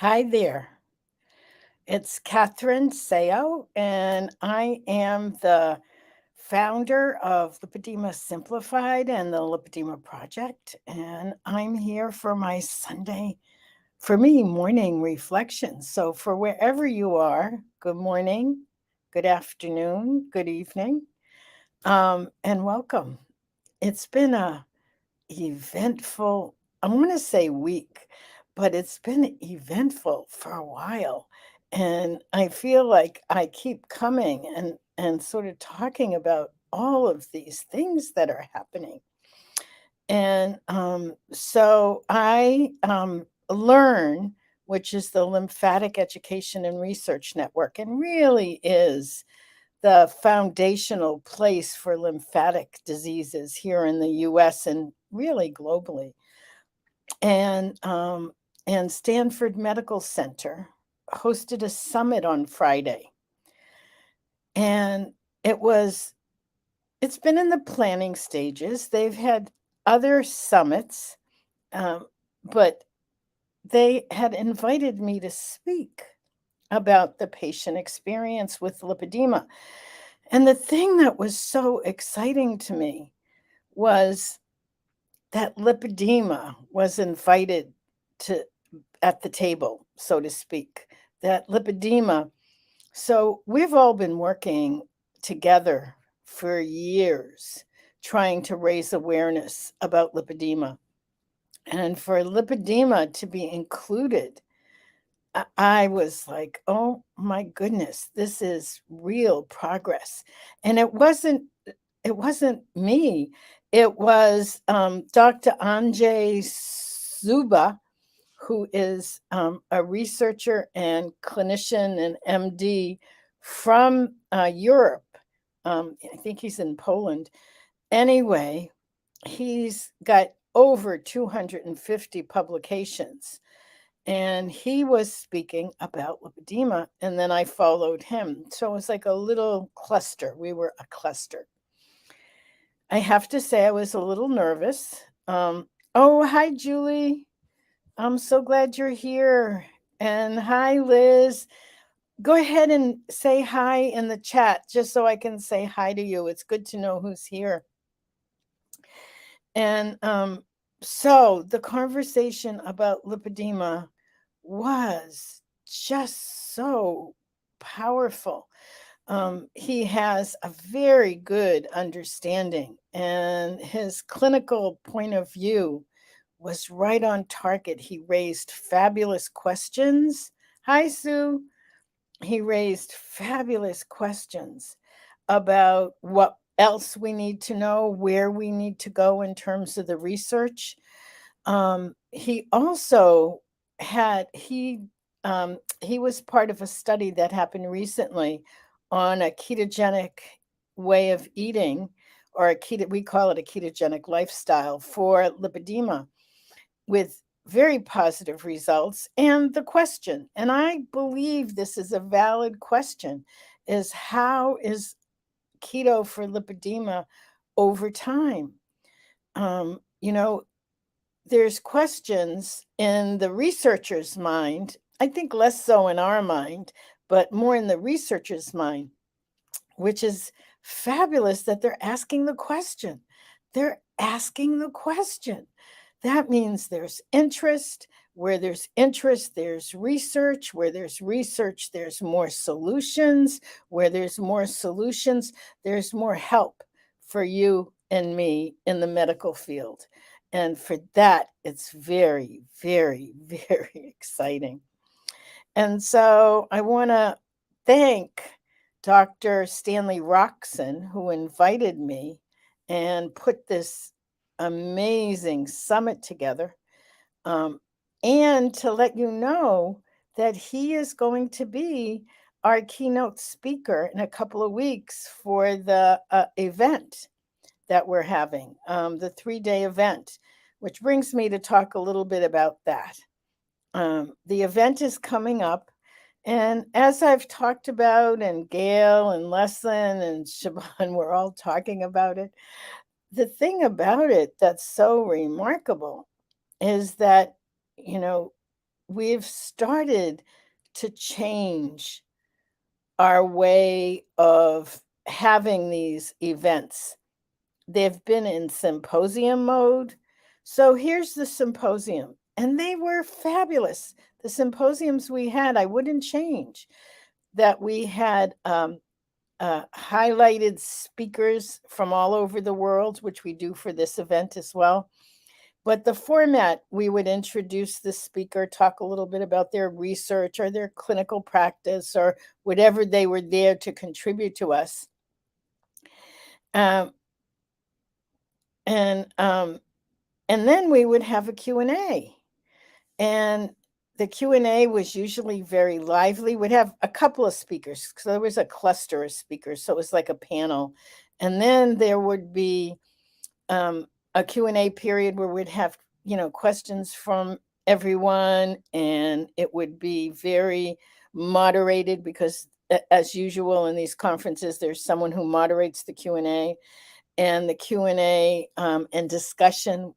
Hi there. It's Catherine Seo, and I am the founder of Lipedema Simplified and the Lipedema Project. And I'm here for my Sunday, for me, morning reflection. So, for wherever you are, good morning, good afternoon, good evening, and welcome. It's been a eventful, I want to say week, but it's been eventful for a while. And I feel like I keep coming and sort of talking about all of these things that are happening. And so I learn, which is the Lymphatic Education and Research Network, and really is the foundational place for lymphatic diseases here in the US and really globally. And Stanford Medical Center hosted a summit on Friday. And it was it's been in the planning stages. They've had other summits, um, but they had invited me to speak about the patient experience with lipedema. And the thing that was so exciting to me was that lipedema was invited to at the table, so to speak. That lipedema. So we've all been working together for years trying to raise awareness about lipedema. And for lipedema to be included, I was like, oh my goodness, this is real progress. And it wasn't me. It was Dr. Anjay Zuba, who is a researcher and clinician and MD from Europe. I think he's in Poland. Anyway, he's got over 250 publications, and he was speaking about lipedema, and then I followed him. So it was like a little cluster. We were a cluster. I have to say, I was a little nervous. Oh, hi, Julie. I'm so glad you're here. And hi, Liz. Go ahead and say hi in the chat just so I can say hi to you. It's good to know who's here. And so the conversation about lipedema was just so powerful. He has a very good understanding, and his clinical point of view was right on target. He raised fabulous questions. Hi, Sue. He raised fabulous questions about what else we need to know, where we need to go in terms of the research. He also had he was part of a study that happened recently on a ketogenic way of eating, or a keto, we call it a ketogenic lifestyle for lipedema, with very positive results. And the question, and I believe this is a valid question, is how is keto for lipedema over time? You know, there's questions in the researcher's mind, I think less so in our mind, but more in the researcher's mind, which is fabulous that they're asking the question. They're asking the question. That means there's interest. Where there's interest, there's research. Where there's research, there's more solutions. Where there's more solutions, there's more help for you and me in the medical field. And for that, it's very, very, very exciting. And so I want to thank Dr. Stanley Roxon, who invited me and put this amazing summit together. Um, and to let you know that he is going to be our keynote speaker in a couple of weeks for the event that we're having, the 3-day event, which brings me to talk a little bit about that. The event is coming up. And as I've talked about, and Gail and Leslin and Siobhan, we're all talking about it. The thing about it that's so remarkable is that, you know, we've started to change our way of having these events. They've been in symposium mode. So here's the symposium, and they were fabulous. The symposiums we had, I wouldn't change that we had highlighted speakers from all over the world, which we do for this event as well. But the format, we would introduce the speaker, talk a little bit about their research or their clinical practice or whatever they were there to contribute to us. Um, and um, and then we would have a Q&A. And the Q&A was usually very lively. We'd have a couple of speakers. So there was a cluster of speakers. So it was like a panel. And then there would be a Q&A period where we'd have, questions from everyone, and it would be very moderated because as usual in these conferences, there's someone who moderates the Q&A, and the Q&A and discussion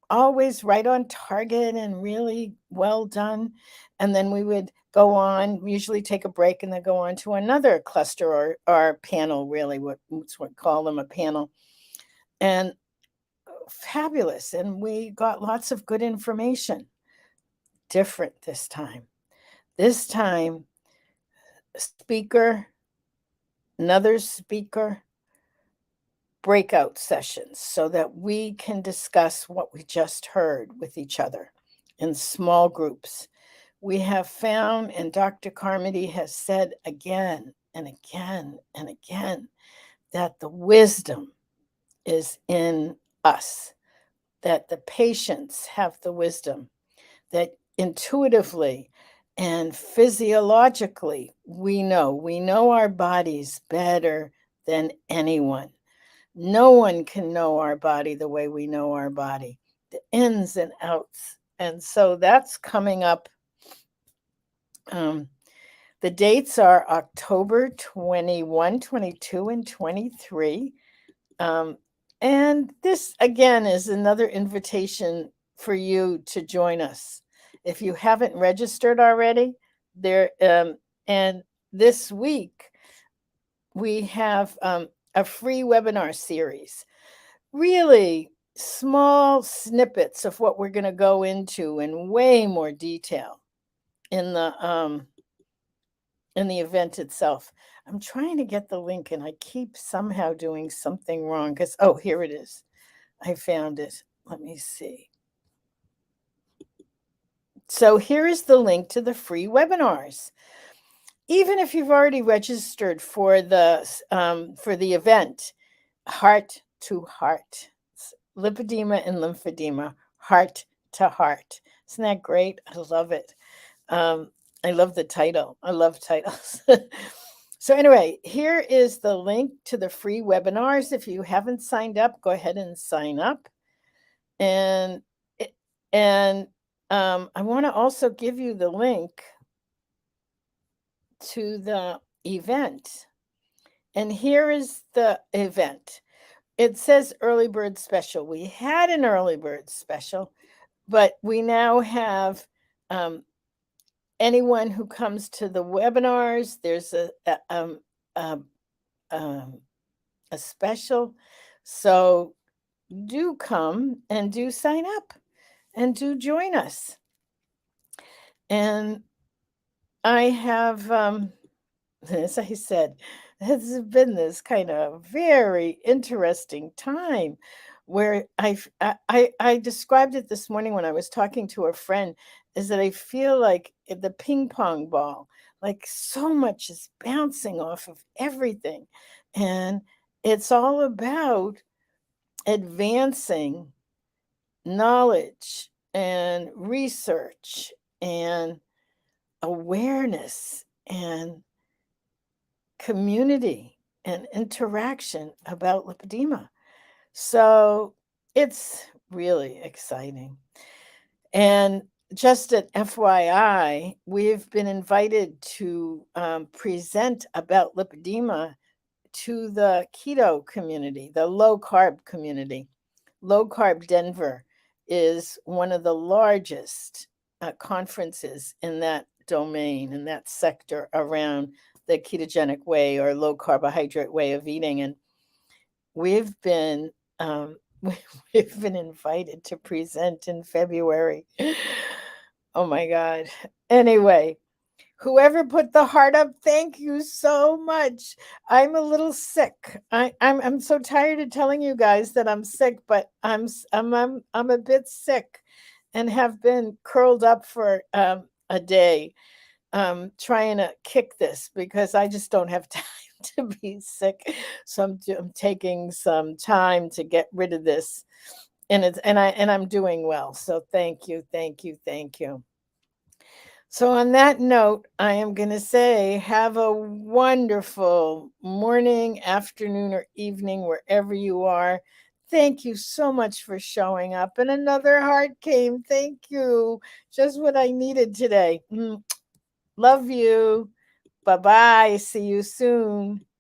always right on target and really well done. And then we would go on, usually take a break, and then go on to another cluster or panel, really, what's what call them a panel. And fabulous. And we got lots of good information. Different this time. This time, speaker, another speaker, breakout sessions so that we can discuss what we just heard with each other in small groups. We have found, and Dr. Carmody has said again and again and again, that the wisdom is in us, that the patients have the wisdom, that intuitively and physiologically we know our bodies better than anyone. No one can know our body the way we know our body, the ins and outs. And so that's coming up. The dates are October 21, 22, and 23. And this, again, is another invitation for you to join us. If you haven't registered already, and this week we have a free webinar series, really small snippets of what we're going to go into in way more detail in the event itself. I'm trying to get the link and I keep somehow doing something wrong because, oh, here it is. I found it. Let me see. So here is the link to the free webinars. Even if you've already registered for the event, heart to heart, lipedema and lymphedema, heart to heart. Isn't that great? I love it. I love the title. I love titles. So anyway, here is the link to the free webinars. If you haven't signed up, go ahead and sign up. And I want to also give you the link to the event. And here is the event. It says early bird special. We had an early bird special, but we now have anyone who comes to the webinars, there's a special. So do come and do sign up and do join us. And I have, as I said, has been this kind of very interesting time where I described it this morning when I was talking to a friend, is that I feel like the ping pong ball, like so much is bouncing off of everything. And it's all about advancing knowledge and research and awareness and community and interaction about lipedema. So it's really exciting. And just an FYI, we've been invited to present about lipedema to the keto community, the low carb community. Low Carb Denver is one of the largest conferences in that domain, in that sector around the ketogenic way or low carbohydrate way of eating. And we've been um, we've been invited to present in February. Oh my God. Anyway, whoever put the heart up, thank you so much. I'm a little sick. I'm so tired of telling you guys that I'm sick, but I'm a bit sick and have been curled up for a day trying to kick this because I just don't have time to be sick. So I'm taking some time to get rid of this, and I'm doing well. So thank you, thank you, thank you. So on that note, I am going to say have a wonderful morning, afternoon, or evening wherever you are. Thank you so much for showing up. And another heart came. Thank you. Just what I needed today. Love you. Bye bye. See you soon.